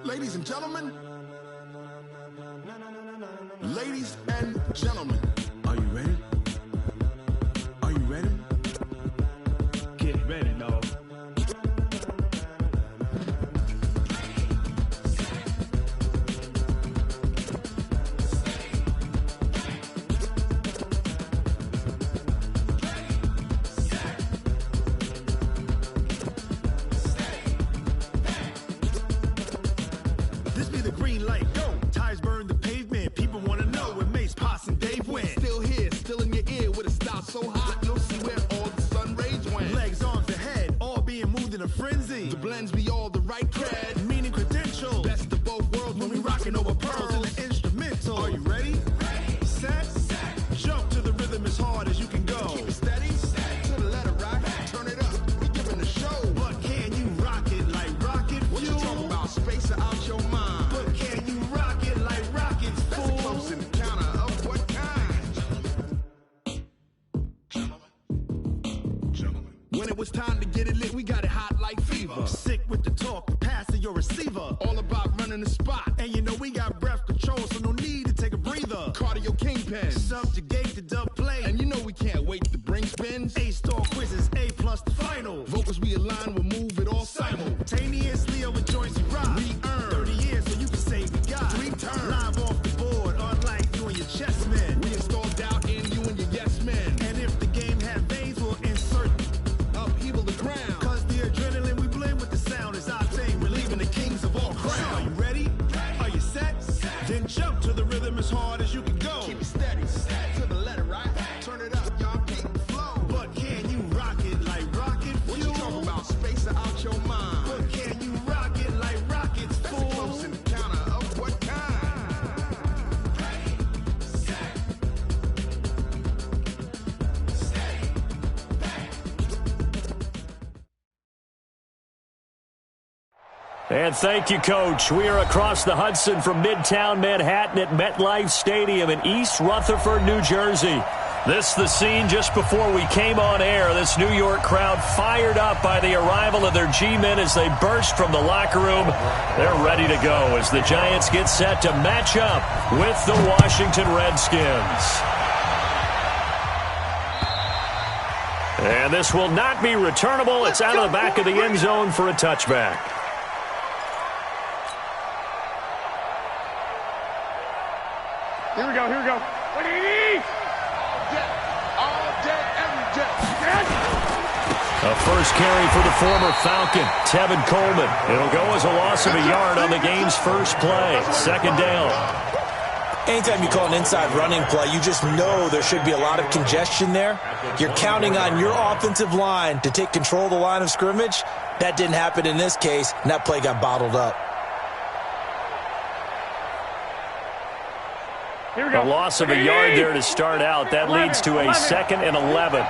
Ladies and gentlemen, ladies and gentlemen, are you ready? Are you ready? Get ready, dog. This be the green light, go. Tires burn the pavement. People want to know where Mace, Potts, and Dave went. Still here, still in your ear with a style so hot, you'll see where all the sun rays went. Legs, arms, and head, all being moved in a frenzy. The blends be all the right cred, meaning credentials. Best of both worlds when we rocking over pearls in the instrumental. Are you ready? Ready. Set. Jump to the rhythm as hard as you can go. Keep it steady. To the letter right. Turn it up. We giving the show. But can you rock it like rocket fuel? What you talking about? Space or out your mind? But can you rock it like rockets, fool? That's a close encounter of what kind? Gentlemen. When it was time to get it lit, we got it hot like fever. Sick with the talk, passing your receiver. All about running the spot. And you know we got breath control, so no need to take a breather. Cardio kingpin. Subjugate the dub play. And you know we can't wait to bring spins. A-star quizzes, A+ the final. Vocals we align, we'll move it all simultaneously over joints we rock. We earn 30 years, so you can say we got 3 turns. Live off the board, unlike you and your chess men. We install doubt in you and your yes men. And if the game had veins, we'll insert upheaval the ground. Cause the adrenaline we blend with the sound is our thing. We're leaving the kings of all crowns. So are you ready? Are you set? Then jump to the rhythm as hard as you can go. Keep it steady. To the letter right. Turn it up, y'all keep the flow. But can you rock it like rocket fuel? What you talking about? Space or out your mind? But can you rock it like rockets, fool? That's a close encounter of what kind? Ready, set, steady, And thank you, Coach. We are across the Hudson from Midtown Manhattan at MetLife Stadium in East Rutherford, New Jersey. This the scene just before we came on air. This New York crowd fired up by the arrival of their G-men as they burst from the locker room. They're ready to go as the Giants get set to match up with the Washington Redskins. And this will not be returnable. It's out of the back of the end zone for a touchback. Here we go, here we go. What do you need? All day, every day. A first carry for the former Falcon, Tevin Coleman. It'll go as a loss of a yard on the game's first play. Second down. Anytime you call an inside running play, you just know there should be a lot of congestion there. You're counting on your offensive line to take control of the line of scrimmage. That didn't happen in this case, and that play got bottled up. Here we go. A loss of a yard there to start out. That leads to a 2nd and 11.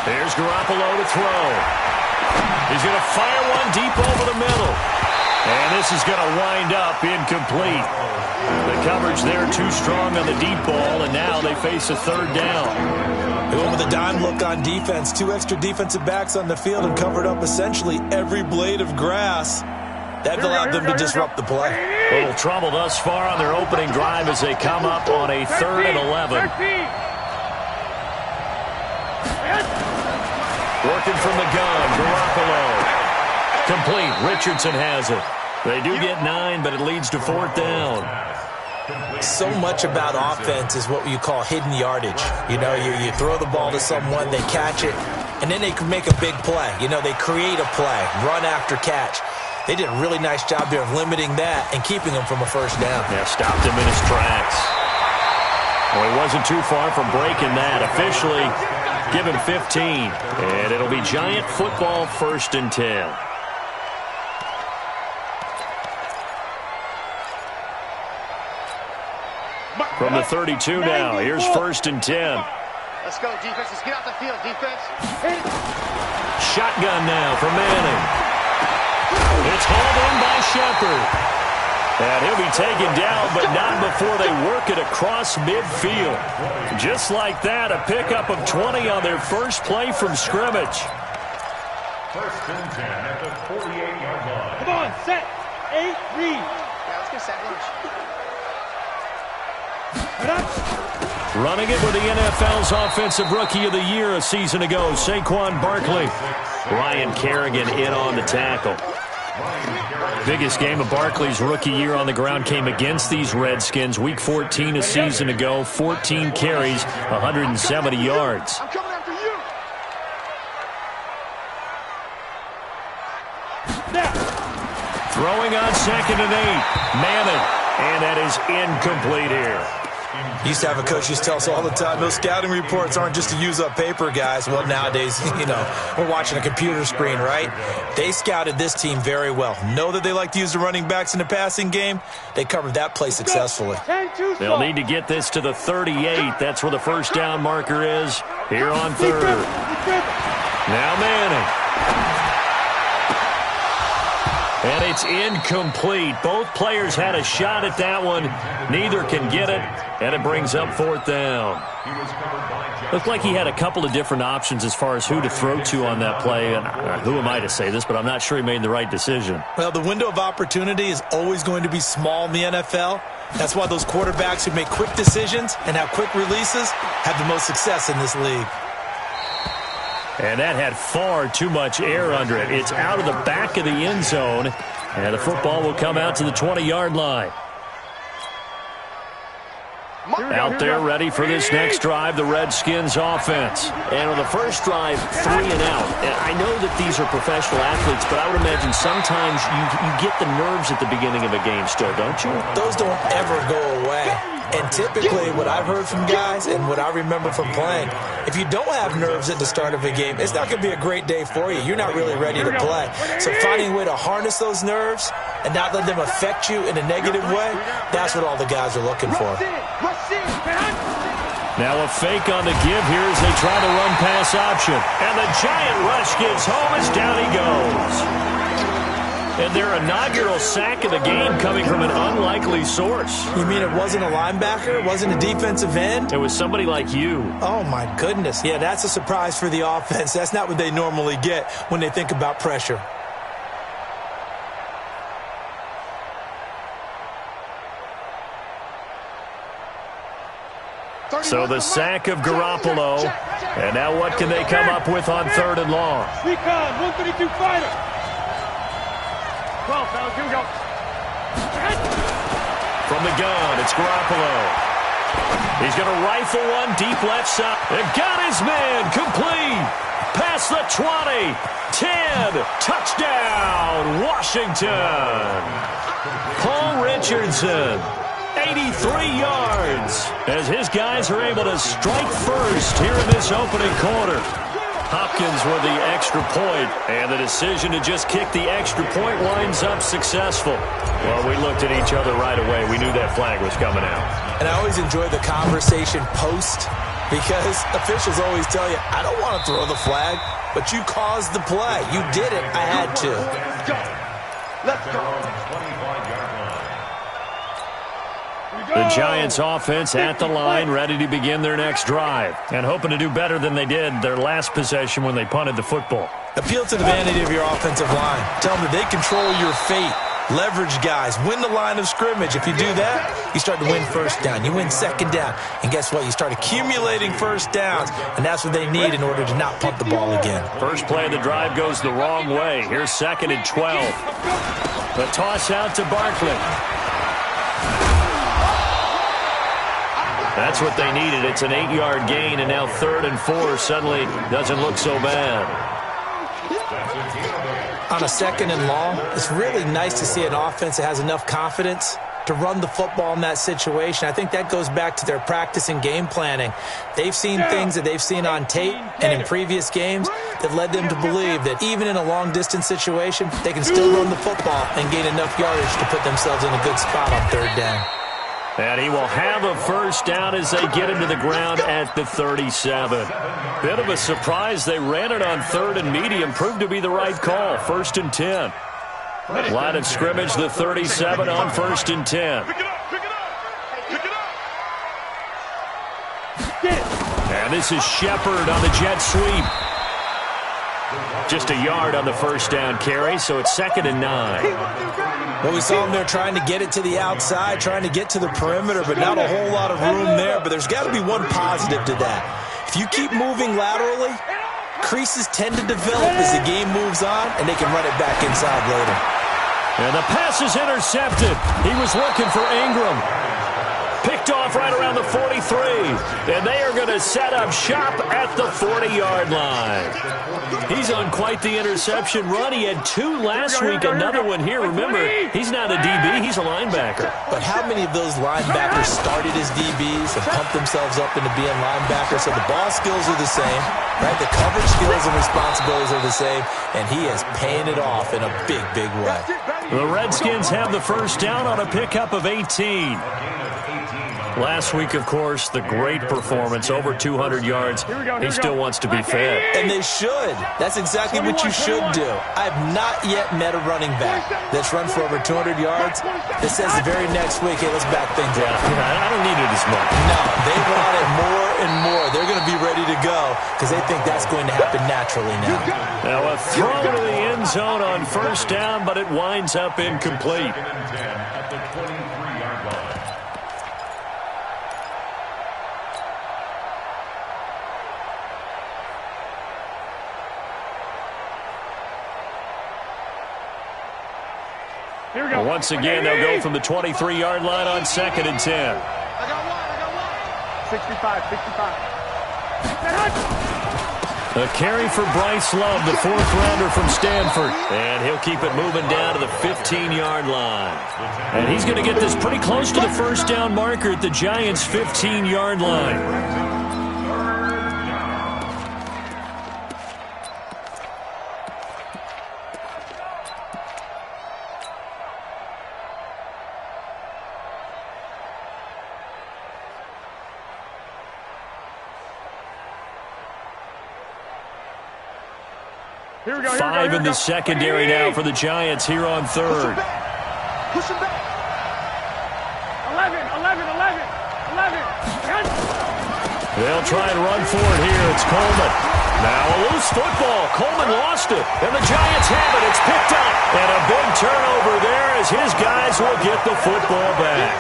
Here's Garoppolo to throw. He's going to fire one deep over the middle. And this is going to wind up incomplete. The coverage there too strong on the deep ball, and now they face a 3rd down. They went with a dime look on defense. 2 extra defensive backs on the field and covered up essentially every blade of grass. That allowed them to disrupt the play. A little trouble thus far on their opening drive as they come up on a 3rd and 11. Working from the gun, Garoppolo. Complete. Richardson has it. They do get 9, but it leads to 4th down. So much about offense is what you call hidden yardage. You know, you throw the ball to someone, they catch it, and then they can make a big play. You know, they create a play, run after catch. They did a really nice job there of limiting that and keeping him from a first down. Yeah, stopped him in his tracks. Well, he wasn't too far from breaking that. Officially, give him 15. And it'll be Giant football, 1st and 10. From the 32 now, here's 1st and 10. Let's go, defense. Let's get out the field, defense. Shotgun now for Manning. It's hauled in by Shepard. And he'll be taken down, but not before they work it across midfield. Just like that, a pickup of 20 on their first play from scrimmage. First and 10 at the 48-yard line. Come on, set. 8, read. Yeah, let's get set lunch. Running it with the NFL's Offensive Rookie of the Year a season ago, Saquon Barkley. Ryan Kerrigan in on the tackle. Biggest game of Barkley's rookie year on the ground came against these Redskins. Week 14 a season ago, 14 carries, 170 yards. I'm coming after you. Throwing on 2nd and 8. Manning. And that is incomplete here. Used to have a coach used to tell us all the time, those scouting reports aren't just to use up paper, guys. Well, nowadays, we're watching a computer screen, right? They scouted this team very well. Know that they like to use the running backs in the passing game. They covered that play successfully. They'll need to get this to the 38. That's where the first down marker is here on 3rd. Now Manning. And it's incomplete. Both players had a shot at that one. Neither can get it, and it brings up 4th down. Looked like he had a couple of different options as far as who to throw to on that play. And who am I to say this, but I'm not sure he made the right decision. Well, the window of opportunity is always going to be small in the NFL. That's why those quarterbacks who make quick decisions and have quick releases have the most success in this league. And that had far too much air under it. It's out of the back of the end zone, and the football will come out to the 20-yard line. Out there ready for this next drive, the Redskins offense. And on the first drive, 3 and out. And I know that these are professional athletes, but I would imagine sometimes you get the nerves at the beginning of a game still, don't you? Those don't ever go away. And typically what I've heard from guys and what I remember from playing, if you don't have nerves at the start of a game, it's not going to be a great day for you. You're not really ready to play. So finding a way to harness those nerves and not let them affect you in a negative way, that's what all the guys are looking for. Now a fake on the give here as they try to run pass option. And the giant rush gets home as down he goes. And their inaugural sack of the game coming from an unlikely source. You mean it wasn't a linebacker? It wasn't a defensive end? It was somebody like you. Oh, my goodness. Yeah, that's a surprise for the offense. That's not what they normally get when they think about pressure. So the sack of Garoppolo. And now what can they come up with on 3rd and long? Recon, 132 fighter. 12, fellas, here we go. From the gun, it's Garoppolo. He's going to rifle one deep left side. And got his man complete. Past the 20. 10. Touchdown, Washington. Paul Richardson. 83 yards. As his guys are able to strike first here in this opening quarter. Hopkins with the extra point, and the decision to just kick the extra point winds up successful. Well, we looked at each other right away. We knew that flag was coming out. And I always enjoy the conversation post because officials always tell you, I don't want to throw the flag, but you caused the play. You did it. I had to. Let's go. Let's go. The Giants offense at the line, ready to begin their next drive, and hoping to do better than they did their last possession when they punted the football. Appeal to the vanity of your offensive line. Tell them that they control your fate. Leverage guys. Win the line of scrimmage. If you do that, you start to win first down. You win second down. And guess what? You start accumulating first downs, and that's what they need in order to not punt the ball again. First play of the drive goes the wrong way. Here's 2nd and 12. The toss out to Barkley. That's what they needed. It's an 8-yard gain, and now 3rd and 4 suddenly doesn't look so bad. On a 2nd and long, it's really nice to see an offense that has enough confidence to run the football in that situation. I think that goes back to their practice and game planning. They've seen things that they've seen on tape and in previous games that led them to believe that even in a long-distance situation, they can still run the football and gain enough yardage to put themselves in a good spot on 3rd down. And he will have a first down as they get him to the ground at the 37. Bit of a surprise. They ran it on 3rd and medium. Proved to be the right call. 1st and 10. Line of scrimmage, the 37 on 1st and 10. And this is Shepard on the jet sweep. Just a yard on the first down carry, so it's 2nd and 9. Well, we saw him there trying to get it to the outside, trying to get to the perimeter, but not a whole lot of room there. But there's got to be one positive to that. If you keep moving laterally, creases tend to develop as the game moves on, and they can run it back inside later. And the pass is intercepted. He was looking for Ingram. Picked off right around the 43. And they are going to set up shop at the 40-yard line. He's on quite the interception run. He had 2 last week, another one here. Remember, he's not a DB, he's a linebacker. But how many of those linebackers started as DBs and pumped themselves up into being linebackers? So the ball skills are the same, right? The coverage skills and responsibilities are the same, and he is paying it off in a big, big way. The Redskins have the first down on a pickup of 18. Last week, of course, the great performance, over 200 yards. He still wants to be fed. And they should. That's exactly what you should do. I have not yet met a running back that's run for over 200 yards that says the very next week, hey, let's back things up. I don't need it as much. No, they want it more and more. They're going to be ready to go because they think that's going to happen naturally now. Now a throw to the end zone on first down, but it winds up incomplete. At the 23-yard line. Well, once again, they'll go from the 23-yard line on 2nd and 10. I got one. 65. A carry for Bryce Love, the 4th-rounder from Stanford. And he'll keep it moving down to the 15-yard line. And he's going to get this pretty close to the first down marker at the Giants' 15-yard line. Here we go. 5 in the secondary now for the Giants here on 3rd. Push him back. 11. They'll try and run for it here. It's Coleman. Now a loose football. Coleman lost it. And the Giants have it. It's picked up. And a big turnover there as his guys will get the football back.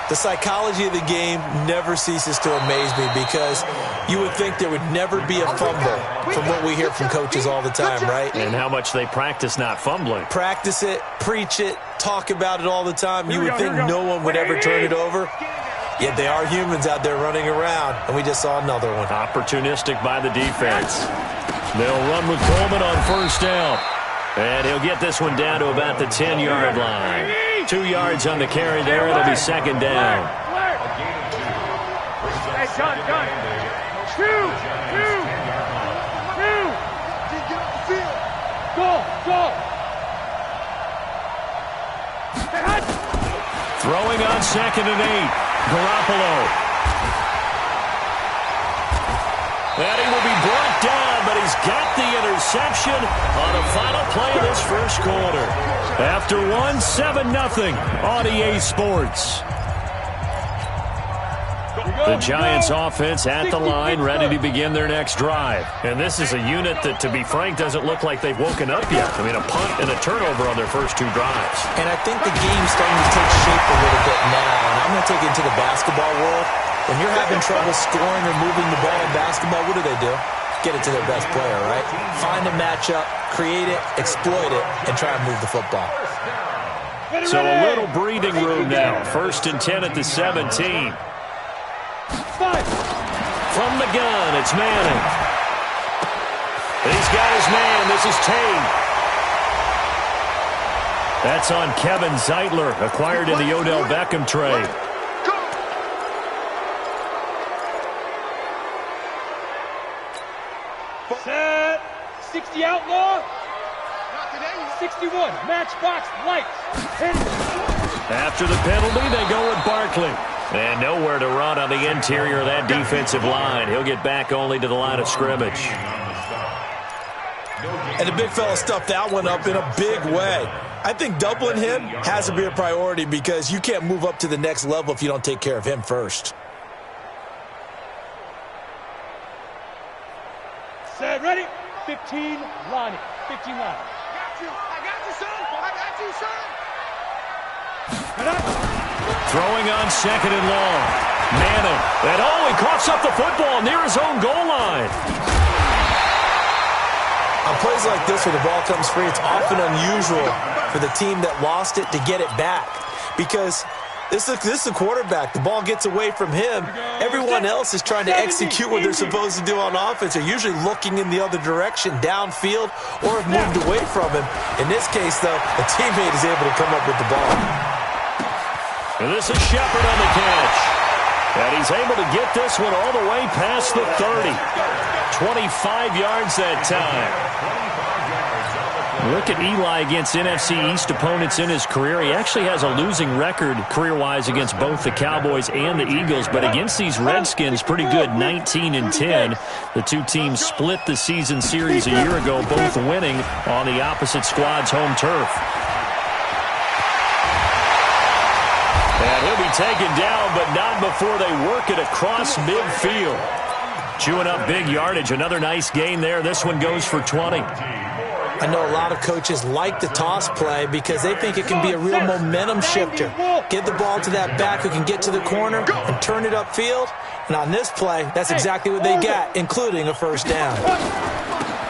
The psychology of the game never ceases to amaze me because you would think there would never be a fumble from what we hear from coaches all the time, right? And how much they practice not fumbling. Practice it, preach it, talk about it all the time. You would think no one would ever turn it over. Yet they are humans out there running around, and we just saw another one. Opportunistic by the defense. They'll run with Coleman on first down. And he'll get this one down to about the 10-yard line. 2 yards on the carry there. It'll be 2nd down. Hey, done. 2. Go. Throwing on 2nd and 8. Garoppolo. And he will be brought down, but he's got the interception on the final play of this first quarter. After 7-0 on EA Sports. The Giants offense at the line, ready to begin their next drive. And this is a unit that, to be frank, doesn't look like they've woken up yet. I mean, a punt and a turnover on their first 2 drives. And I think the game's starting to take shape a little bit now. And I'm going to take it into the basketball world. When you're having trouble scoring or moving the ball in basketball, what do? Get it to their best player, right? Find a matchup, create it, exploit it, and try and move the football. So a little breathing room now. 1st and 10 at the 17. From the gun, it's Manning. He's got his man. This is Tate. That's on Kevin Zeitler, acquired in the Odell Beckham trade. Set. 60 outlaw. 61. Matchbox lights. After the penalty, they go with Barkley. And nowhere to run on the interior of that defensive line. He'll get back only to the line of scrimmage. And the big fella stuffed that one up in a big way. I think doubling him has to be a priority because you can't move up to the next level if you don't take care of him first. Set, ready? 15. 15 line. 15 line. I got you, son. I got you, son. Throwing on second and long. Manning. And he coughs up the football near his own goal line. On plays like this where the ball comes free, it's often unusual for the team that lost it to get it back. Because this is the quarterback. The ball gets away from him. Everyone else is trying to execute what they're supposed to do on offense. They're usually looking in the other direction, downfield, or have moved away from him. In this case, though, a teammate is able to come up with the ball. And this is Shepard on the catch. And he's able to get this one all the way past the 30. 25 yards that time. Look at Eli against NFC East opponents in his career. He actually has a losing record career-wise against both the Cowboys and the Eagles, but against these Redskins, pretty good, 19-10. The two teams split the season series a year ago, both winning on the opposite squad's home turf. And he'll be taken down, but not before they work it across midfield. Chewing up big yardage. Another nice gain there. This one goes for 20. I know a lot of coaches like the toss play because they think it can be a real momentum shifter. Give the ball to that back who can get to the corner and turn it upfield. And on this play, that's exactly what they got, including a first down.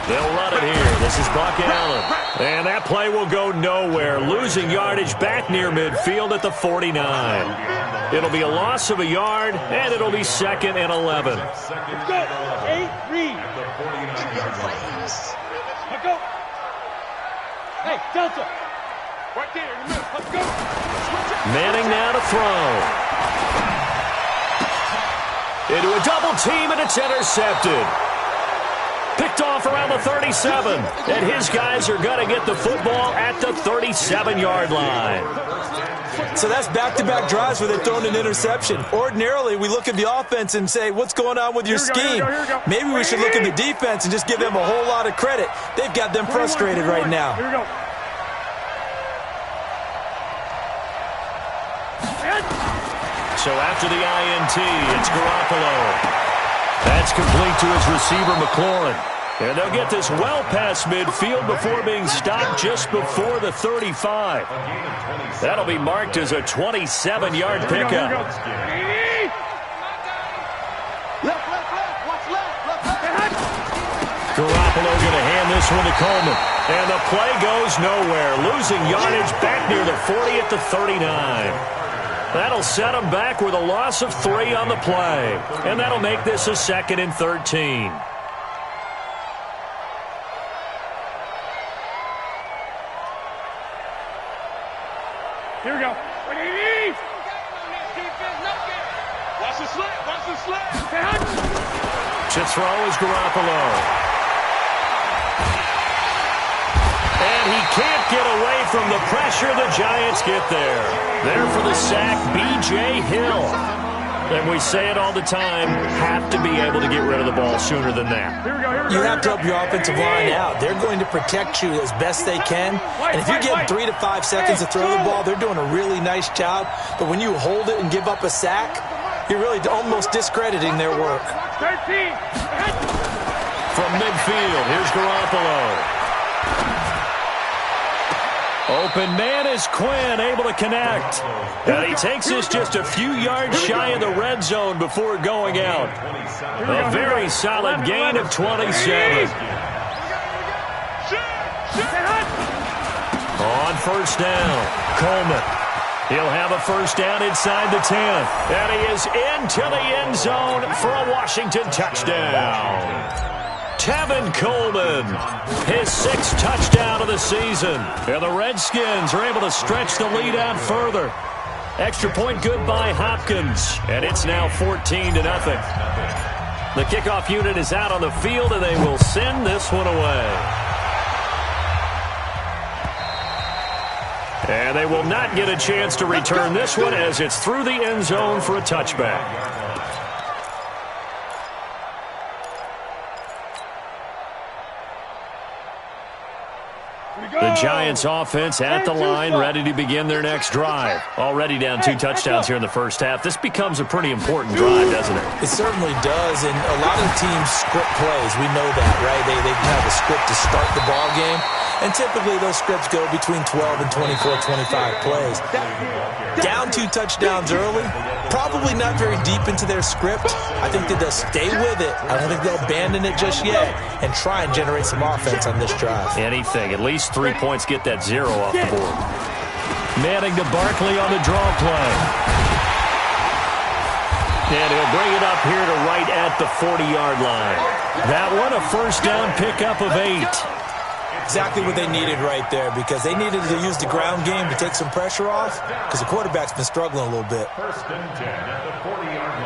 They'll run it here. This is Buck Allen. And that play will go nowhere. Losing yardage back near midfield at the 49. It'll be a loss of a yard, and it'll be 2nd and 11. Let's go. 8 read. Let's go. Hey, Delta. Right there in the middle. Let's go. Manning now to throw. Into a double team, and it's intercepted. Picked off around the 37. And his guys are going to get the football at the 37-yard line. So that's back-to-back drives where they've thrown an interception. Ordinarily, we look at the offense and say, what's going on with your scheme? Maybe we should look at the defense and just give them a whole lot of credit. They've got them frustrated right now. Here we go. So after the INT, it's Garoppolo. That's complete to his receiver, McLaurin. And they'll get this well past midfield before being stopped just before the 35. That'll be marked as a 27-yard pickup. Garoppolo going to hand this one to Coleman. And the play goes nowhere. Losing yardage back near the 40 at the 39. That'll set him back with a loss of 3 on the play. And that'll make this a 2nd and 13. Here we go. Watch the slant. Watch the slant. To throw is Garoppolo. And he can't get away from the pressure. The Giants get there. There for the sack, B.J. Hill. And we say it all the time, have to be able to get rid of the ball sooner than that. You have to help your offensive line out. They're going to protect you as best they can. And if you get 3 to 5 seconds to throw the ball, they're doing a really nice job. But when you hold it and give up a sack, you're really almost discrediting their work. 13. From midfield, here's Garoppolo. Open man is Quinn, able to connect. And he takes this just a few yards shy of the red zone before going out. A very solid gain of 27. On first down, Coleman. He'll have a first down inside the 10. And he is into the end zone for a Washington touchdown. Tevin Coleman, his 6th touchdown of the season. And the Redskins are able to stretch the lead out further. Extra point good by Hopkins. And it's now 14-0. The kickoff unit is out on the field, and they will send this one away. And they will not get a chance to return this one as it's through the end zone for a touchback. The Giants offense at the line, ready to begin their next drive. Already down 2 touchdowns here in the first half. This becomes a pretty important drive, doesn't it? It certainly does, and a lot of teams script plays. We know that, right? They have a script to start the ball game, and typically those scripts go between 12 and 24, 25 plays. Down 2 touchdowns early, probably not very deep into their script. I think that they'll stay with it. I don't think they'll abandon it just yet and try and generate some offense on this drive. Anything. At least 3 points, get that 0 off the board. Manning to Barkley on the draw play. And he'll bring it up here to right at the 40-yard line. That one, a first down pickup of 8. Exactly what they needed right there, because they needed to use the ground game to take some pressure off, because the quarterback's been struggling a little bit. First and 10 at the 40-yard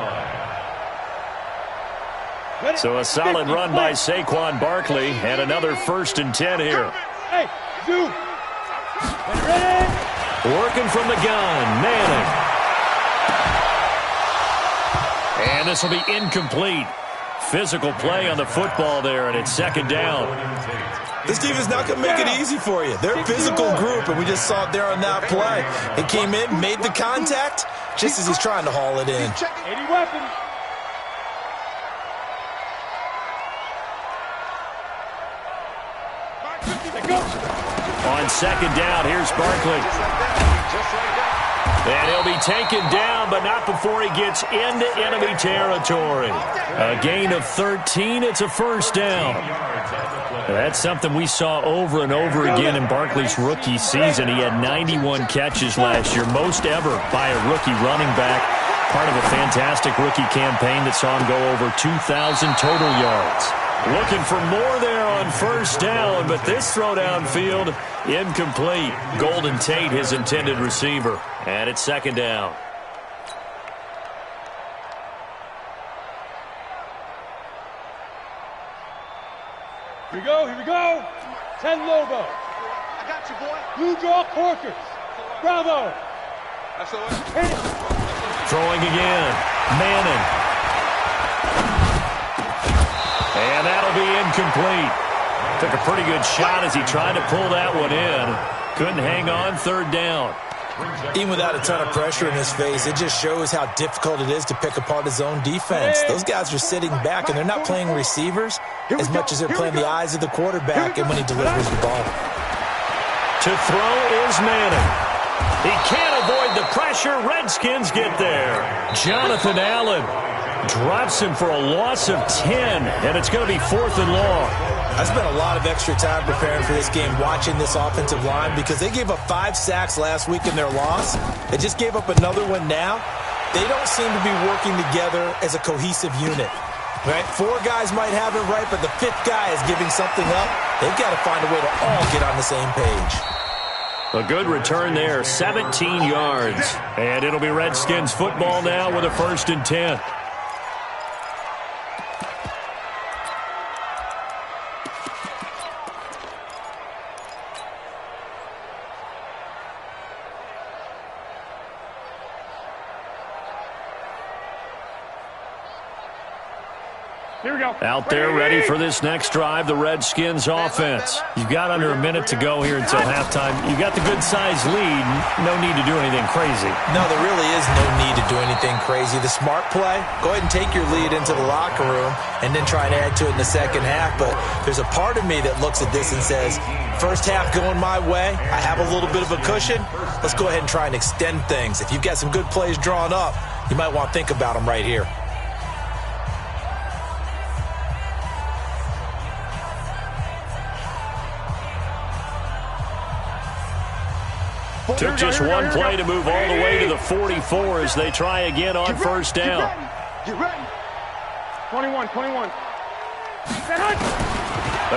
line. So a solid run by Saquon Barkley, and another first and 10 here. Hey, Zoo. Ready? Working from the gun, Manning. And this will be incomplete. Physical play on the football there, and it's second down. This team is not going to make it easy for you. They're a physical group, and we just saw it there on that play. He came in, made the contact, just as he's trying to haul it in. 80 weapons. On second down, here's Barkley. And he'll be taken down, but not before he gets into enemy territory. A gain of 13, it's a first down. That's something we saw over and over again in Barkley's rookie season. He had 91 catches last year, most ever by a rookie running back. Part of a fantastic rookie campaign that saw him go over 2,000 total yards. Looking for more there on first down, but this throw downfield, incomplete. Golden Tate, his intended receiver. And it's second down. Here we go, here we go. 10 Lobo. I got you, boy. Blue draw Corkers. Bravo. That's the way. Throwing again. Manning. And that'll be incomplete. Took a pretty good shot as he tried to pull that one in. Couldn't hang on, third down. Even without a ton of pressure in his face, it just shows how difficult it is to pick apart his own defense. Those guys are sitting back, and they're not playing receivers as much as they're playing the eyes of the quarterback and when he delivers the ball. To throw is Manning. He can't avoid the pressure. Redskins get there. Jonathan Allen drops him for a loss of 10, and it's going to be 4th and long. I spent a lot of extra time preparing for this game, watching this offensive line, because they gave up 5 sacks last week in their loss. They just gave up another one now. They don't seem to be working together as a cohesive unit. Right? 4 guys might have it right, but the 5th guy is giving something up. They've got to find a way to all get on the same page. A good return there, 17 yards. And it'll be Redskins football now with a first and 10. Here we go. Out there ready for this next drive, the Redskins offense. You've got under a minute to go here until halftime. You've got the good-sized lead. No need to do anything crazy. No, there really is no need to do anything crazy. The smart play, go ahead and take your lead into the locker room and then try and add to it in the second half. But there's a part of me that looks at this and says, first half going my way, I have a little bit of a cushion. Let's go ahead and try and extend things. If you've got some good plays drawn up, you might want to think about them right here. Took just one play to move all the way to the 44 as they try again on first down. Get ready. 21. A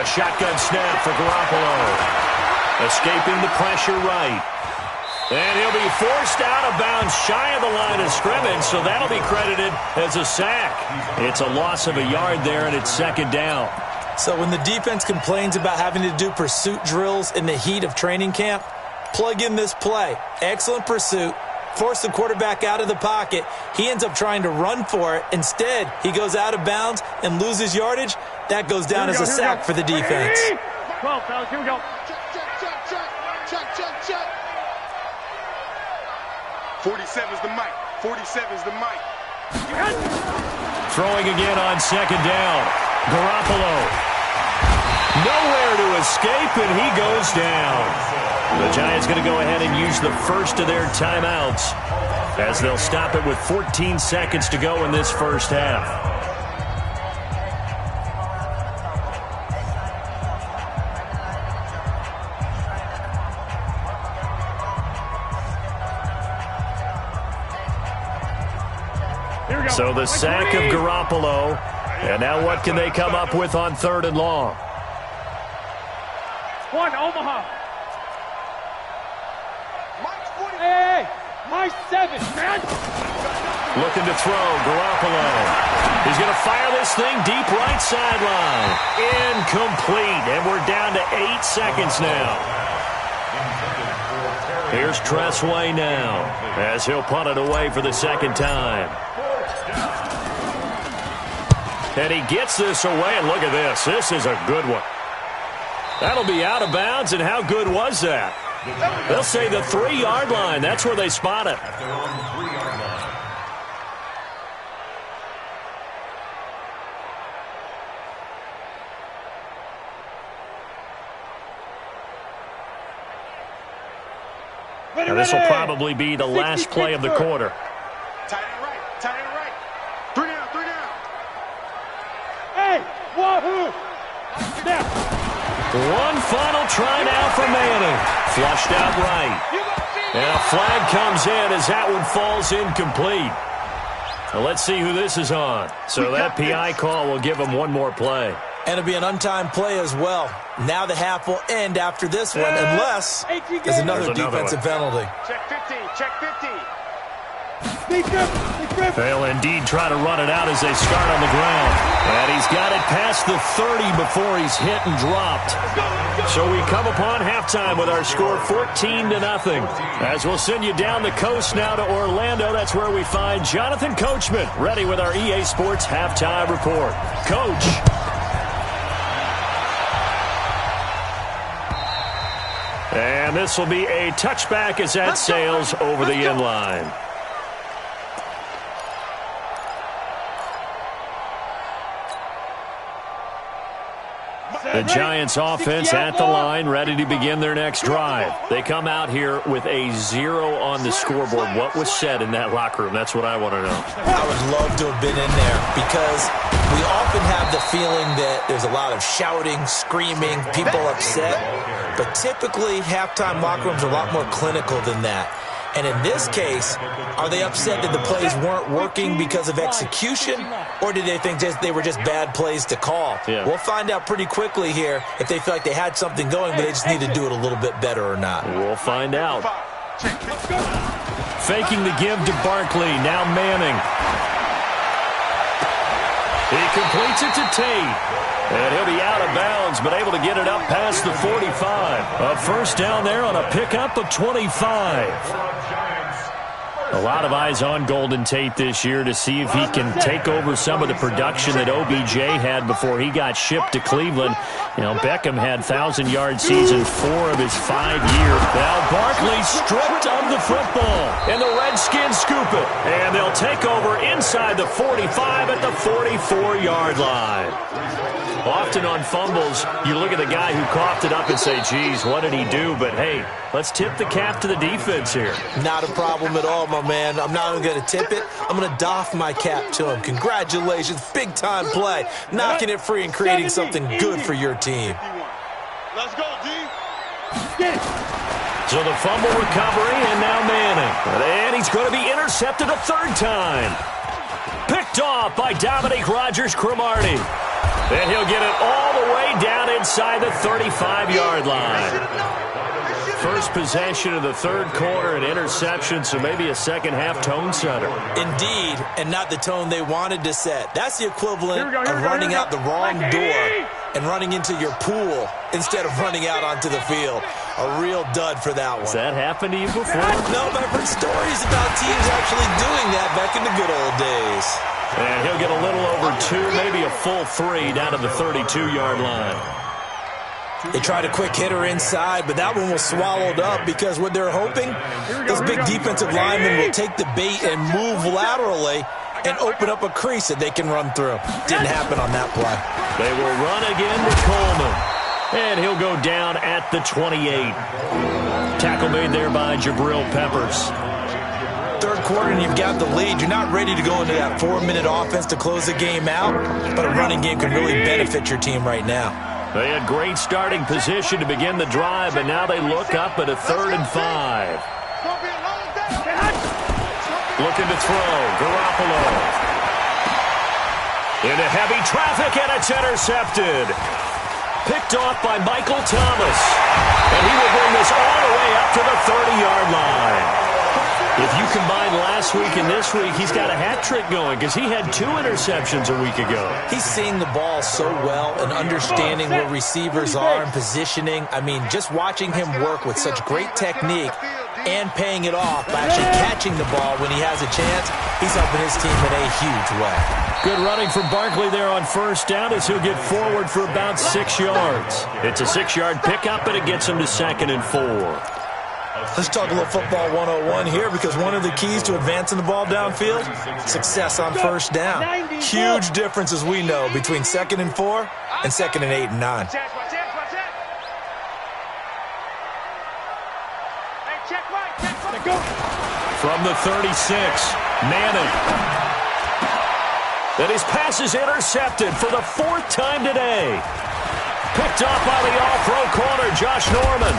shotgun snap for Garoppolo. Escaping the pressure right. And he'll be forced out of bounds shy of the line of scrimmage, so that'll be credited as a sack. It's a loss of a yard there, and it's second down. So when the defense complains about having to do pursuit drills in the heat of training camp, plug in this play. Excellent pursuit. Force the quarterback out of the pocket. He ends up trying to run for it. Instead, he goes out of bounds and loses yardage. That goes down as a sack for the defense. 12, fellas. Here we go. Check. 47's the mic. 47's the mic. Throwing again on second down. Garoppolo. Nowhere to escape, and he goes down. The Giants going to go ahead and use the first of their timeouts as they'll stop it with 14 seconds to go in this first half. So the sack of Garoppolo. And now what can they come up with on 3rd and long? One, Omaha. Hey, my 7, man. Looking to throw, Garoppolo. He's going to fire this thing deep right sideline. Incomplete, and we're down to 8 seconds now. Here's Tressway now as he'll punt it away for the second time. And he gets this away, and look at this. This is a good one. That'll be out of bounds, and how good was that? They'll say the 3-yard line. That's where they spot it. At their own 3-yard line. Now, this will probably be the last play of the quarter. Tight end right. 3 down. Hey, wahoo! Now. One final try now for Manning. Flushed out right. And a flag comes in as that one falls incomplete. Now let's see who this is on. So that PI call will give him one more play. And it'll be an untimed play as well. Now the half will end after this one, unless there's another defensive penalty. Check 50. They'll indeed try to run it out as they start on the ground. And he's got it past the 30 before he's hit and dropped. So we come upon halftime with our score 14-0. As we'll send you down the coast now to Orlando. That's where we find Jonathan Coachman ready with our EA Sports halftime report. Coach. And this will be a touchback as that sails over the end line. The Giants offense at the line, ready to begin their next drive. They come out here with a 0 on the scoreboard. What was said in that locker room? That's what I want to know. I would love to have been in there because we often have the feeling that there's a lot of shouting, screaming, people upset. But typically, halftime locker rooms are a lot more clinical than that. And in this case, are they upset that the plays weren't working because of execution, or did they think they were just bad plays to call? Yeah. We'll find out pretty quickly here if they feel like they had something going, but they just need to do it a little bit better or not. We'll find out. Faking the give to Barkley. Now Manning. He completes it to Tate. And he'll be out of bounds, but able to get it up past the 45. A first down there on a pickup of 25. A lot of eyes on Golden Tate this year to see if he can take over some of the production that OBJ had before he got shipped to Cleveland. You know, Beckham had 1,000-yard seasons 4 of his 5 years. Now Barkley stripped of the football, and the Redskins scoop it. And they'll take over inside the 45 at the 44-yard line. Often on fumbles, you look at the guy who coughed it up and say, geez, what did he do? But, hey, let's tip the cap to the defense here. Not a problem at all, my man. I'm not even going to tip it. I'm going to doff my cap to him. Congratulations. Big-time play. Knocking it free and creating something good for your team. Let's go, D. So the fumble recovery, and now Manning. And he's going to be intercepted a third time. Picked off by Dominique Rodgers-Cromartie. And he'll get it all the way down inside the 35-yard line. First possession of the third quarter, an interception, so maybe a second-half tone setter. Indeed, and not the tone they wanted to set. That's the equivalent of running out the wrong door and running into your pool instead of running out onto the field. A real dud for that one. Has that happened to you before? No, but I've heard stories about teams actually doing that back in the good old days. And he'll get a little over 2, maybe a full 3 down to the 32-yard line. They tried a quick hitter inside, but that one was swallowed up because what they're hoping, those big defensive linemen will take the bait and move laterally and open up a crease that they can run through. Didn't happen on that play. They will run again to Coleman. And he'll go down at the 28. Tackle made there by Jabril Peppers. Third quarter and you've got the lead. You're not ready to go into that 4-minute offense to close the game out, but a running game can really benefit your team right now. They had great starting position to begin the drive, but now they look up at a 3rd and 5. Looking to throw. Garoppolo. Into heavy traffic, and it's intercepted. Picked off by Michael Thomas. And he will bring this all the way up to the 30-yard line. If you combine last week and this week, he's got a hat trick going because he had 2 interceptions a week ago. He's seeing the ball so well and understanding where receivers are and positioning. I mean, just watching him work with such great technique and paying it off by actually catching the ball when he has a chance, he's helping his team in a huge way. Good running from Barkley there on first down as he'll get forward for about 6 yards. It's a 6-yard pickup, and it gets him to 2nd and 4. Let's talk a little football 101 here because one of the keys to advancing the ball downfield, success on first down. Huge difference, as we know, between 2nd and 4 and 2nd and 8 and 9. From the 36, Manning. And his pass is intercepted for the 4th time today. Picked off by the all-pro corner, Josh Norman.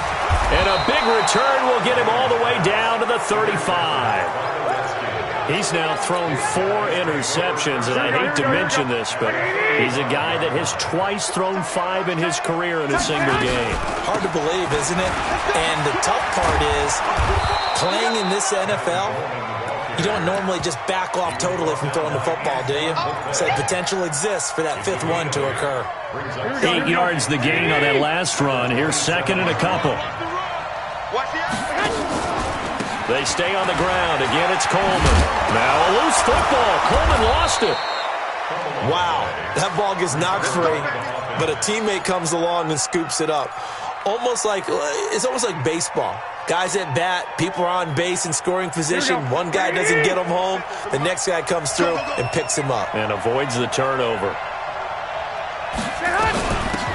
And a big return will get him all the way down to the 35. He's now thrown 4 interceptions, and I hate to mention this, but he's a guy that has twice thrown 5 in his career in a single game. Hard to believe, isn't it? And the tough part is, playing in this NFL, you don't normally just back off totally from throwing the football, do you? So potential exists for that 5th one to occur. 8 yards the gain on that last run. Here's 2nd and a couple. They stay on the ground. Again, it's Coleman. Now a loose football. Coleman lost it. Wow, that ball gets knocked free, but a teammate comes along and scoops it up. It's almost like baseball. Guys at bat, people are on base in scoring position. One guy doesn't get him home. The next guy comes through and picks him up. And avoids the turnover.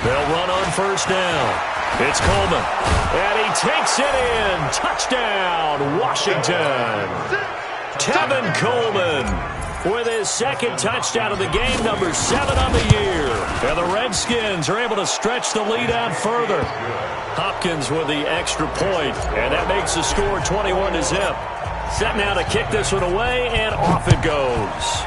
They'll run on first down. It's Coleman. And he takes it in. Touchdown, Washington. Tevin Coleman with his 2nd touchdown of the game, number 7 on the year. And the Redskins are able to stretch the lead out further. Hopkins with the extra point, and that makes the score 21-0. Set now to kick this one away, and off it goes.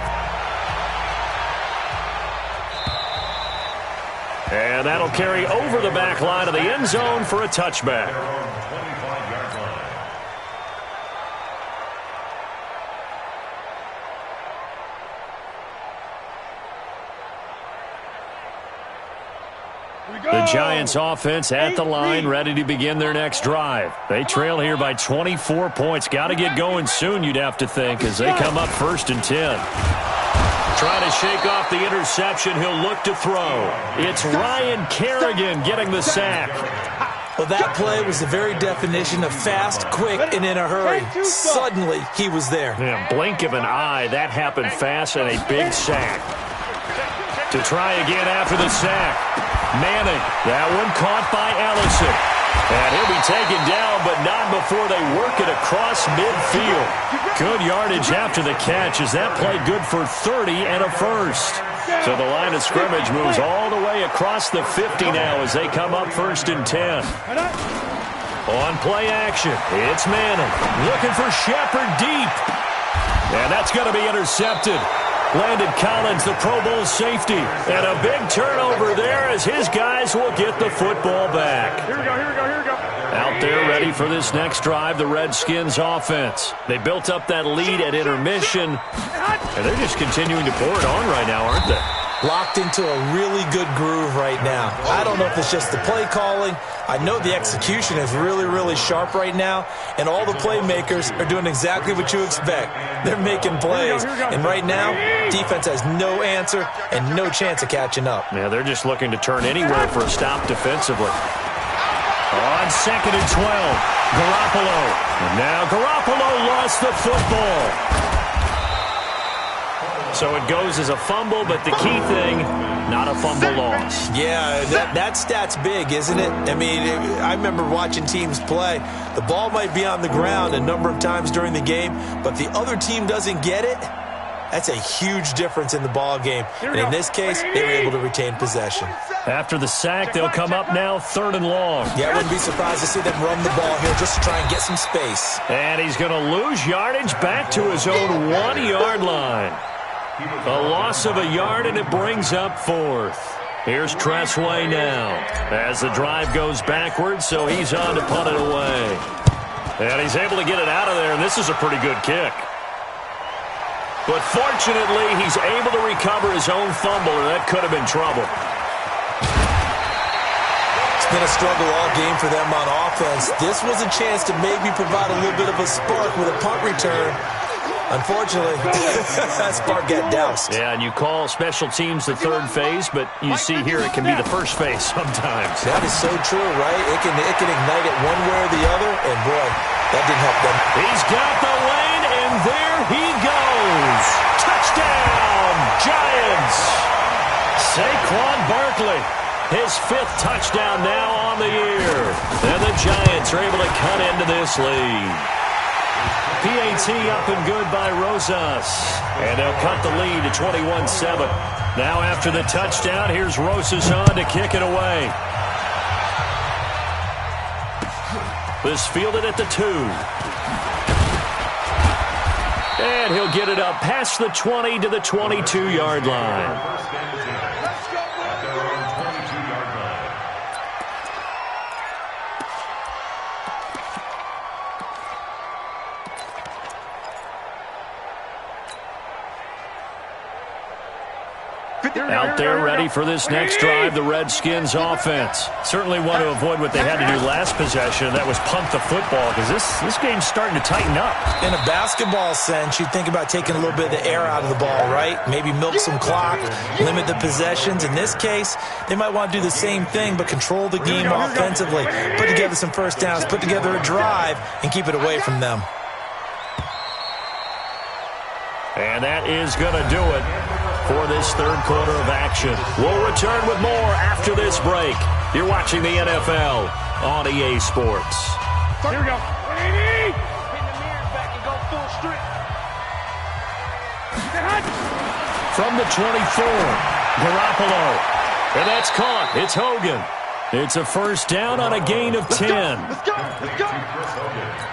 And that'll carry over the back line of the end zone for a touchback. The Giants offense at the line, ready to begin their next drive. They trail here by 24 points. Got to get going soon, you'd have to think, as they come up 1st and 10. Trying to shake off the interception, he'll look to throw. It's Ryan Kerrigan getting the sack. Well, that play was the very definition of fast, quick, and in a hurry. Suddenly, he was there. Yeah, blink of an eye, that happened fast, and a big sack. To try again after the sack. Manning, that one caught by Ellison. And he'll be taken down, but not before they work it across midfield. Good yardage after the catch as that play good for 30 and a first. So the line of scrimmage moves all the way across the 50 now as they come up 1st and 10. On play action, it's Manning looking for Shepard deep. And that's going to be intercepted. Landon Collins, the Pro Bowl safety. And a big turnover there as his guys will get the football back. Here we go. Out there ready for this next drive, the Redskins offense. They built up that lead at intermission, and they're just continuing to pour it on right now, aren't they? locked into a really good groove right now. I don't know if it's just the play calling. I know the execution is really, really sharp right now, and all the playmakers are doing exactly what you expect. They're making plays, and right now, defense has no answer and no chance of catching up. Yeah, they're just looking to turn anywhere for a stop defensively. On 2nd and 12, Garoppolo. And now Garoppolo lost the football. So it goes as a fumble, but the key thing, not a fumble loss. Yeah, that stat's big, isn't it? I mean, I remember watching teams play. The ball might be on the ground a number of times during the game, but the other team doesn't get it. That's a huge difference in the ball game. And in this case, they were able to retain possession. After the sack, they'll come up now 3rd and long. Yeah, I wouldn't be surprised to see them run the ball here just to try and get some space. And he's going to lose yardage back to his own 1-yard line. A loss of a yard, and it brings up 4th. Here's Tressway now as the drive goes backwards, so he's on to punt it away. And he's able to get it out of there, and this is a pretty good kick. But fortunately, he's able to recover his own fumble, or that could have been trouble. It's been a struggle all game for them on offense. This was a chance to maybe provide a little bit of a spark with a punt return. Unfortunately, that spark got doused. Yeah, and you call special teams the 3rd phase, but you see here it can be the 1st phase sometimes. That is so true, right? It can ignite it one way or the other, and boy, that didn't help them. He's got the lane, and there he goes. Touchdown, Giants. Saquon Barkley, his 5th touchdown now on the year. And the Giants are able to cut into this lead. PAT up and good by Rosas. And they'll cut the lead to 21-7. Now after the touchdown, here's Rosas on to kick it away. This fielded at the 2. And he'll get it up past the 20 to the 22-yard line. Out there ready for this next drive, the Redskins offense. Certainly want to avoid what they had to do last possession. That was punt the football, because this game's starting to tighten up. In a basketball sense, you'd think about taking a little bit of the air out of the ball, right? Maybe milk some clock, limit the possessions. In this case, they might want to do the same thing, but control the game offensively. Put together some first downs, put together a drive, and keep it away from them. And that is going to do it for this 3rd quarter of action. We'll return with more after this break. You're watching the NFL on EA Sports. Here we go. Pin the mirrors back and go full strip. From the 24, Garoppolo. And that's caught. It's Hogan. It's a first down on a gain of 10. Let's go.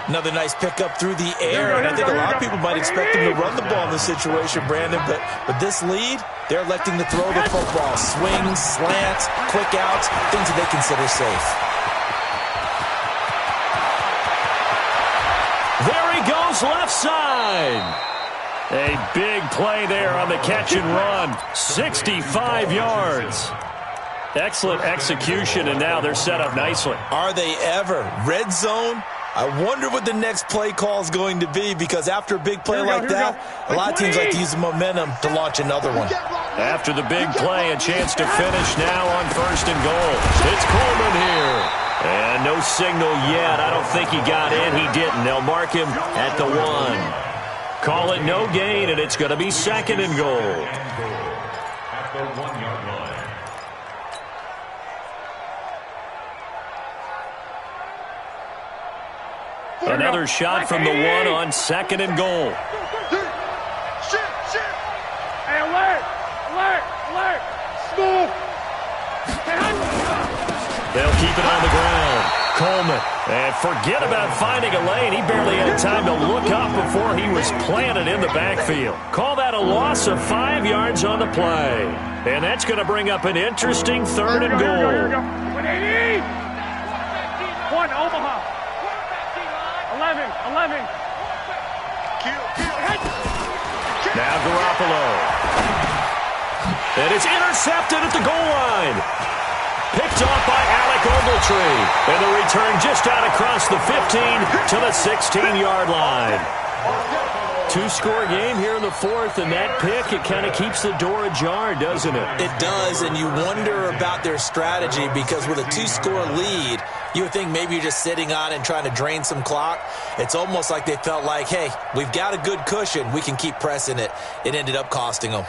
Another nice pickup through the air, and I think a lot of people might expect them to run the ball in this situation, Brandon, but with this lead, they're electing to throw the football. Swings, slants, quick outs, things that they consider safe. There he goes, left side. A big play there on the catch and run. 65 yards. Excellent execution, and now they're set up nicely. Are they ever? Red zone? I wonder what the next play call is going to be, because after a big play like that, a lot of teams like to use the momentum to launch another one. After the big play, a chance to finish now on 1st and goal. It's Coleman here. And no signal yet. I don't think he got in. He didn't. They'll mark him at the 1. Call it no gain, and it's going to be 2nd and goal. At the 1-yard line. Another shot from the 1 on 2nd and goal. Hey, alert! Smooth! They'll keep it on the ground. Coleman. And forget about finding a lane. He barely had time to look up before he was planted in the backfield. Call that a loss of 5 yards on the play. And that's going to bring up an interesting 3rd and goal. Here we go. 180! 1, Omaha. 11. Now Garoppolo. And it's intercepted at the goal line. Picked off by Alec Ogletree. And the return just out across the 15 to the 16-yard line. Two-score game here in the fourth, and that pick, it kind of keeps the door ajar, doesn't it? It does, and you wonder about their strategy because with a two-score lead, you would think maybe you're just sitting on it and trying to drain some clock. It's almost like they felt like, hey, we've got a good cushion. We can keep pressing it. It ended up costing them.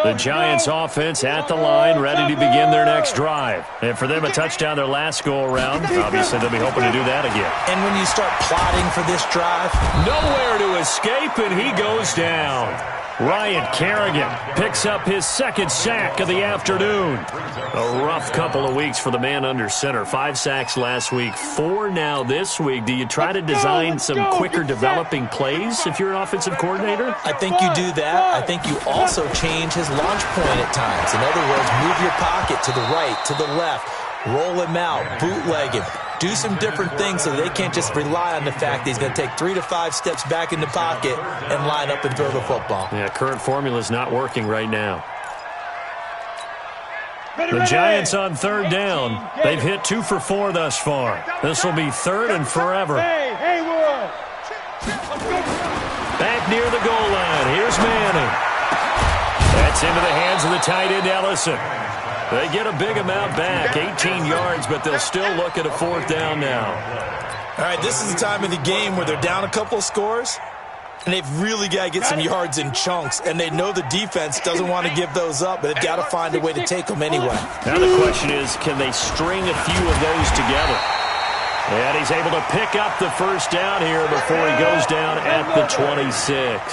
The Giants offense at the line, ready to begin their next drive. And for them, a touchdown their last go-around. Obviously, they'll be hoping to do that again. And when you start plotting for this drive, nowhere to escape, and he goes down. Ryan Kerrigan picks up his second sack of the afternoon. A rough couple of weeks for the man under center. 5 sacks last week, 4 now this week. Do you try to design some quicker developing plays if you're an offensive coordinator? I think you do that. I think you also change his launch point at times. In other words, move your pocket to the right, to the left, roll him out, bootleg him. Do some different things so they can't just rely on the fact that he's going to take 3 to 5 steps back in the pocket and line up and throw the football. Yeah, current formula is not working right now. The Giants on third down. They've hit 2 for 4 thus far. This will be third and forever. Back near the goal line. Here's Manning. That's into the hands of the tight end, Ellison. They get a big amount back, 18 yards, but they'll still look at a fourth down now. All right, this is the time of the game where they're down a couple of scores, and they've really got to get some yards in chunks, and they know the defense doesn't want to give those up, but they've got to find a way to take them anyway. Now the question is, can they string a few of those together? And he's able to pick up the first down here before he goes down at the 26.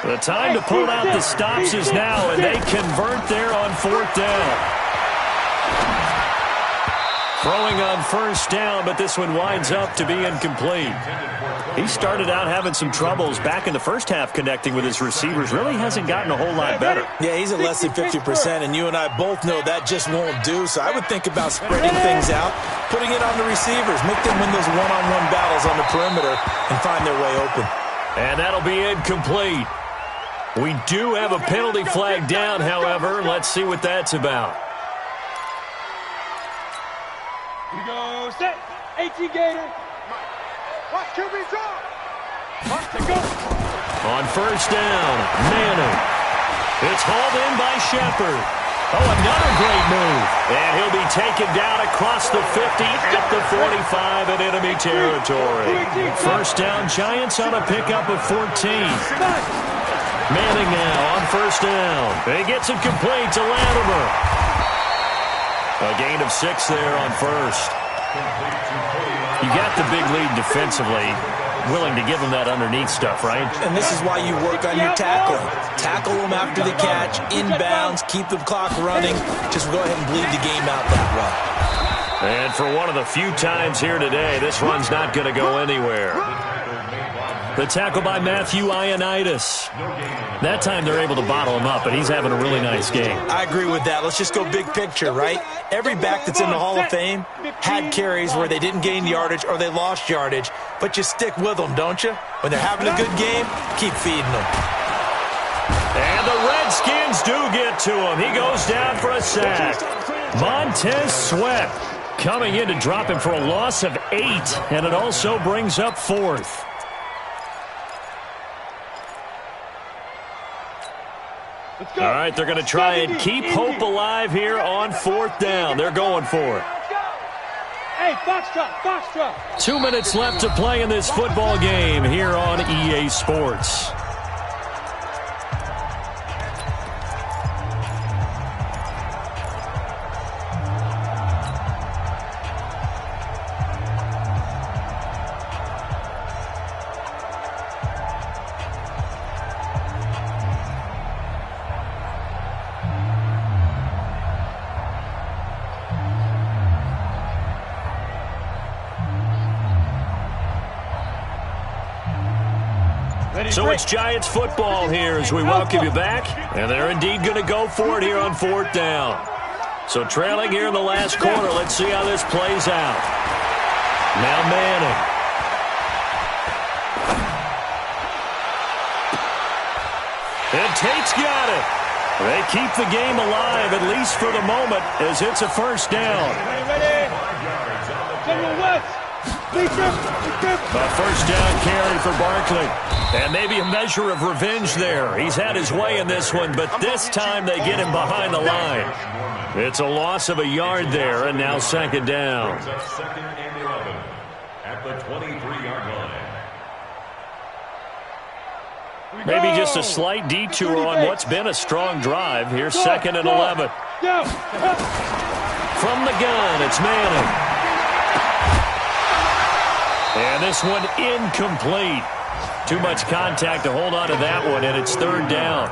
The time to pull out the stops is now, and they convert there on fourth down. Throwing on first down, but this one winds up to be incomplete. He started out having some troubles back in the first half connecting with his receivers. Really hasn't gotten a whole lot better. Yeah, he's at less than 50%, and you and I both know that just won't do. So I would think about spreading things out, putting it on the receivers, make them win those one-on-one battles on the perimeter, and find their way open. And that'll be incomplete. We do have a penalty flag down, however. Let's see what that's about. Here we go, set, 18 Gator. Watch QB draw. Watch to go. On first down, Manning. It's hauled in by Shepard. Oh, another great move. And he'll be taken down across the 50 at the 45 in enemy territory. First down, Giants on a pickup of 14. Manning now on first down. He gets it complete to Latimer. A gain of 6 there on first. You got the big lead defensively. Willing to give them that underneath stuff, right? And this is why you work on your tackling. Tackle them after the catch, inbounds, keep the clock running. Just go ahead and bleed the game out that way. And for one of the few times here today, this run's not going to go anywhere. The tackle by Matthew Ioannidis. That time they're able to bottle him up, but he's having a really nice game. I agree with that. Let's just go big picture, right? Every back that's in the Hall of Fame had carries where they didn't gain yardage or they lost yardage, but you stick with them, don't you? When they're having a good game, keep feeding them. And the Redskins do get to him. He goes down for a sack. Montez Sweat coming in to drop him for a loss of 8, and it also brings up fourth. All right, they're going to try and keep hope alive here on fourth down. They're going for it. Hey, Foxtrot. 2 minutes left to play in this football game here on EA Sports. So it's Giants football here as we welcome you back. And they're indeed going to go for it here on fourth down. So trailing here in the last quarter, let's see how this plays out. Now Manning. And Tate's got it. They keep the game alive, at least for the moment, as it's a first down. Ready? General West. A first down carry for Barkley. And maybe a measure of revenge there. He's had his way in this one, but this time they get him behind the line. It's a loss of a yard there, and now second down. Second and 11 at the 23-yard line. Maybe just a slight detour on what's been a strong drive. Here's second and 11. From the gun, it's Manning. And this one incomplete. Too much contact to hold on to that one, and it's third down.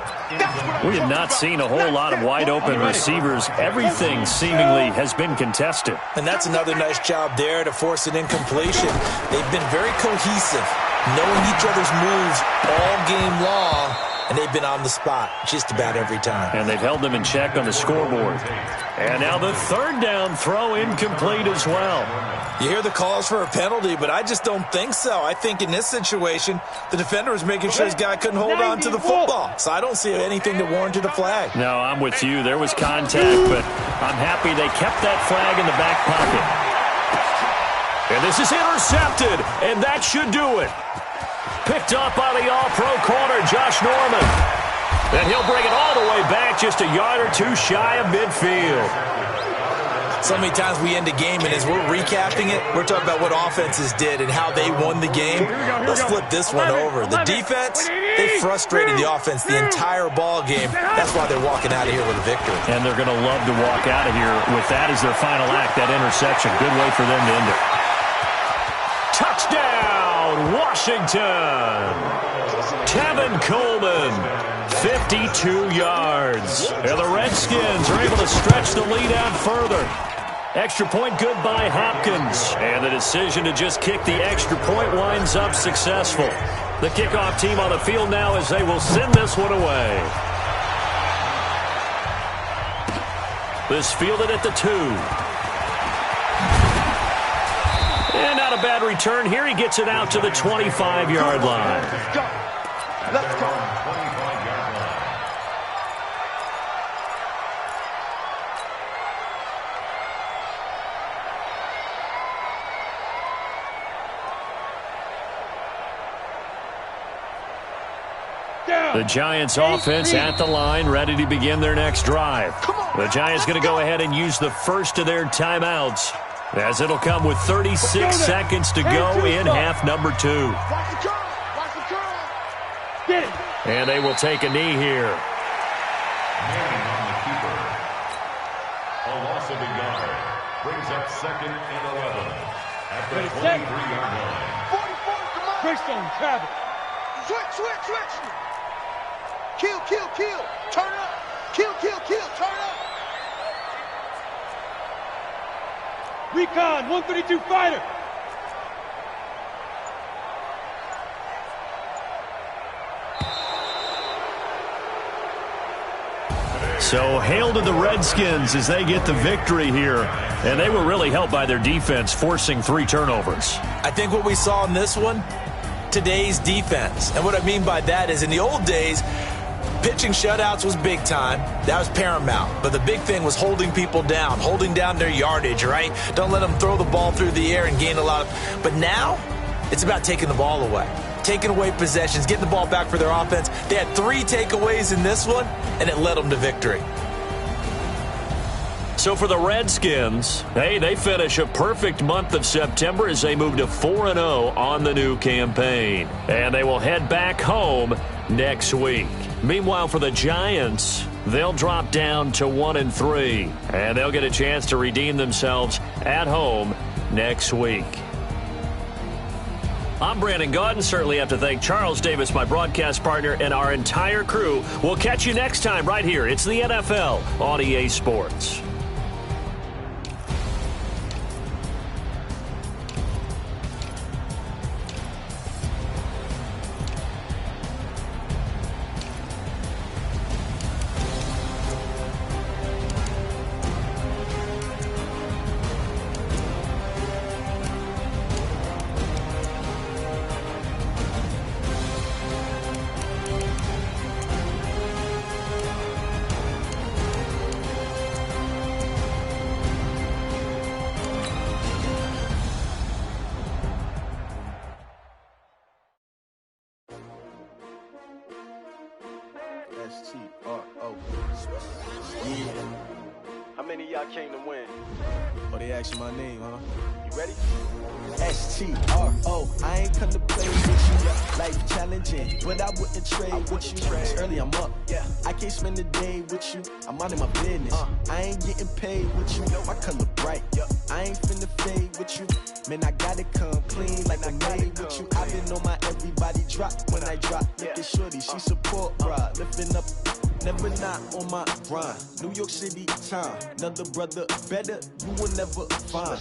We have not seen a whole lot of wide-open receivers. Everything seemingly has been contested. And that's another nice job there to force an incompletion. They've been very cohesive, knowing each other's moves all game long, and they've been on the spot just about every time. And they've held them in check on the scoreboard. And now the third down throw incomplete as well. You hear the calls for a penalty, but I just don't think so. I think in this situation, the defender was making sure his guy couldn't hold on to the football. So I don't see anything that warranted a flag. No, I'm with you. There was contact, but I'm happy they kept that flag in the back pocket. And this is intercepted, and that should do it. Picked up by the all-pro corner, Josh Norman. And he'll bring it all the way back, just a yard or two shy of midfield. So many times we end a game, and as we're recapping it, we're talking about what offenses did and how they won the game. Let's flip this one over. The defense, they frustrated the offense the entire ball game. That's why they're walking out of here with a victory. And they're going to love to walk out of here with that as their final act, that interception. Good way for them to end it. Touchdown, Washington. Tevin Coleman, 52 yards. And the Redskins are able to stretch the lead out further. Extra point good by Hopkins. And the decision to just kick the extra point winds up successful. The kickoff team on the field now as they will send this one away. This fielded at the 2. And not a bad return here. He gets it out to the 25-yard line. Let's go. Let's go. The Giants offense at the line, ready to begin their next drive. The Giants going to go ahead and use the first of their timeouts, as it'll come with 36 seconds to go in half number 2. And they will take a knee here. Manning on the keeper. A loss of a yard. Brings up second and 11 at the 23-yard line. Greystone, Travis. Switch. Kill. Turn up. Kill. Turn up. Recon, 132 fighter. So hail to the Redskins as they get the victory here. And they were really helped by their defense, forcing 3 turnovers. I think what we saw in this one, today's defense. And what I mean by that is in the old days, pitching shutouts was big time. That was paramount. But the big thing was holding people down, holding down their yardage, right? Don't let them throw the ball through the air and gain a lot of... But now, it's about taking the ball away. Taking away possessions, getting the ball back for their offense. They had 3 takeaways in this one, and it led them to victory. So for the Redskins, hey, they finish a perfect month of September as they move to 4-0 on the new campaign. And they will head back home next week. Meanwhile, for the Giants, they'll drop down to 1-3. And they'll get a chance to redeem themselves at home next week. I'm Brandon Gaudin. Certainly have to thank Charles Davis, my broadcast partner, and our entire crew. We'll catch you next time right here. It's the NFL on EA Sports. Yeah. How many of y'all came to win? Oh, they asking my name, huh? You ready? S-T-R-O, I ain't come to play with you. Life challenging, but I wouldn't trade with you. It's early, I'm up. Yeah. I can't spend the day with you. I'm minding my business. I ain't getting paid with you. My color bright. I ain't finna fade with you. Man, I gotta come clean like I made with you. I've been on my everybody drop when I drop. Look at shorty, she support, bruh. Lifting up. Never not on my grind. New York City time. Another brother better, you will never find.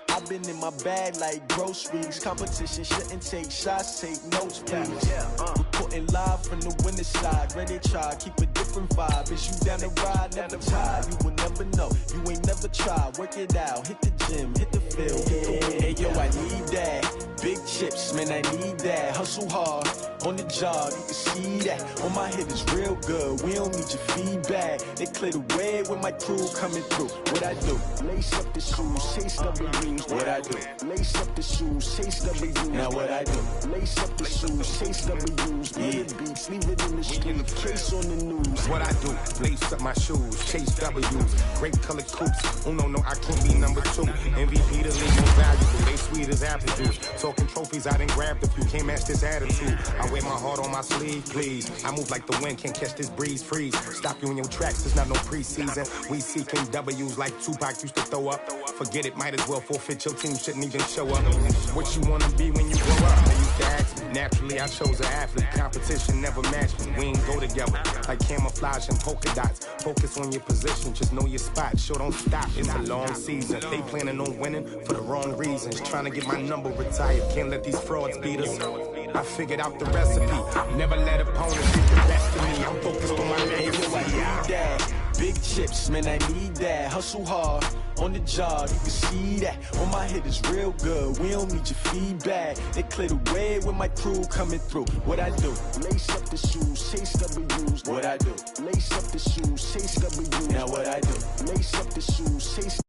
I've been in my bag like groceries. Competition shouldn't take shots, take notes, please. Reporting live from the winning side. Ready to try, keep a different vibe. Is you down the ride, never tired. You will never know, you ain't never tried. Work it out, hit the gym, hit the field, hit the wind. Hey yo, I need that. Big chips, man, I need that. Hustle hard, on the job, you can see that. On my head is real good, we don't need your feedback. They clear the way when my crew coming through. What I do? Lace up the shoes, chase W's. What I do? Lace up the shoes, chase W's. Now what I do? Lace up the shoes, chase W's. Yeah, beats, leave it in the street, case on the news. What I do? Lace up my shoes, chase W's. Great colored coops. Oh no, I can't be number 2. MVP the league most valuable. They sweet as apple juice. Talking trophies, I done grabbed a few. Can't match this attitude. I wear my heart on my sleeve, please. I move like the wind, can't catch this breeze. Freeze. Stop you in your tracks. It's not no preseason. We seeking W's like Tupac used to throw up. Forget it, might as well forfeit. Your team shouldn't even show up. What you wanna be when you grow up? I used to ask. Naturally, I chose an athlete. Competition never matched me. We ain't go together like camouflage and polka dots. Focus on your position, just know your spot. Sure, don't stop. It's a long season. They planning on winning for the wrong reasons. Trying to get my number retired. Can't let these frauds beat us. I figured out the recipe. Never let opponents get the best of me. I'm focused on my legacy. Big chips, man, I need that. Hustle hard, on the job, you can see that. On my head is real good, we don't need your feedback. They clear the way when my crew coming through. What I do? Lace up the shoes, chase W's. What I do? Lace up the shoes, chase W's. Now what I do? Lace up the shoes, chase